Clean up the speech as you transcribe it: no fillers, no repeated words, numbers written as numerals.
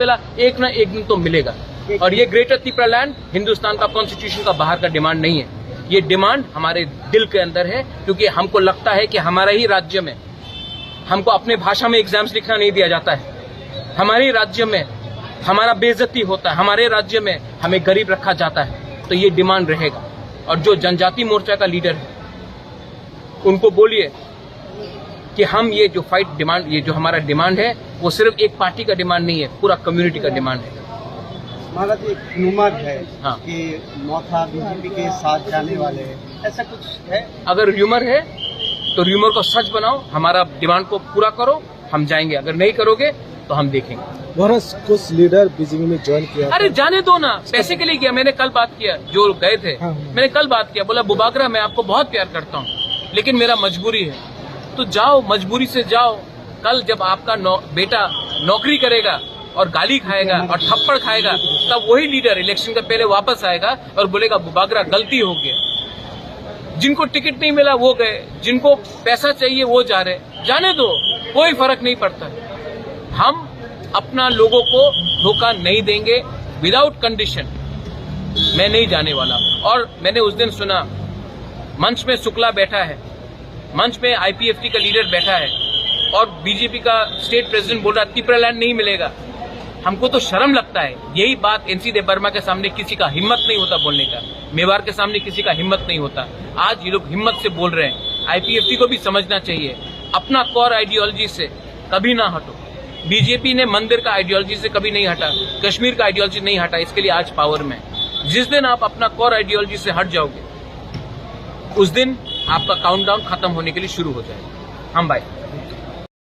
एक ना एक दिन तो मिलेगा। और ये ग्रेटर त्रिपुरा लैंड हिंदुस्तान का कॉन्स्टिट्यूशन का बाहर का डिमांड नहीं है, ये डिमांड हमारे दिल के अंदर है, क्योंकि हमको लगता है कि हमारा ही राज्य में हमको अपने भाषा में एग्जाम्स लिखना नहीं दिया जाता है, हमारे राज्य में हमारा बेइज्जती होता है, हमारे राज्य में हमें गरीब रखा जाता है, तो ये डिमांड रहेगा। और जो जनजाति मोर्चा का लीडर है उनको बोलिए कि हम ये जो फाइट डिमांड, ये जो हमारा डिमांड है वो सिर्फ एक पार्टी का डिमांड नहीं है, पूरा कम्युनिटी का डिमांड है। महाराज एक र्यूमर है हाँ। कि नौथा बीजेपी के साथ जाने वाले हैं, ऐसा कुछ है? अगर र्यूमर है तो र्यूमर को सच बनाओ, हमारा डिमांड को पूरा करो, हम जाएंगे। अगर नहीं करोगे तो हम देखेंगे। कुछ लीडर बीजेपी में ज्वाइन किया। अरे जाने दो ना, पैसे के लिए किया। मैंने कल बात किया, जो गए थे मैंने कल बात किया, बोला बुबागरा मैं आपको बहुत प्यार करता हूँ लेकिन मेरा मजबूरी है, तो जाओ, मजबूरी से जाओ। कल जब आपका बेटा नौकरी करेगा और गाली खाएगा और थप्पड़ खाएगा, तब वही लीडर इलेक्शन के पहले वापस आएगा और बोलेगा बुबागरा गलती हो गया। जिनको टिकट नहीं मिला वो गए, जिनको पैसा चाहिए वो जा रहे, जाने दो, कोई फर्क नहीं पड़ता। हम अपना लोगों को धोखा नहीं देंगे विदाउट कंडीशन। मैं नहीं जाने वाला। और मैंने उस दिन सुना मंच में शुक्ला बैठा है, मंच में आईपीएफटी का लीडर बैठा है और बीजेपी का स्टेट प्रेसिडेंट बोल रहा है त्रिपुरा लैंड नहीं मिलेगा। हमको तो शर्म लगता है। यही बात एनसी देव वर्मा के सामने किसी का हिम्मत नहीं होता बोलने का, मेवाड़ के सामने किसी का हिम्मत नहीं होता। आज ये लोग हिम्मत से बोल रहे हैं। आईपीएफटी को भी समझना चाहिए, अपना कोर आइडियोलॉजी से कभी ना हटो। बीजेपी ने मंदिर का आइडियोलॉजी से कभी नहीं हटा, कश्मीर का आइडियोलॉजी नहीं हटा, इसके लिए आज पावर में। जिस दिन आप अपना कोर आइडियोलॉजी से हट जाओगे उस दिन आपका काउंटडाउन खत्म होने के लिए शुरू हो जाएगा। हम भाई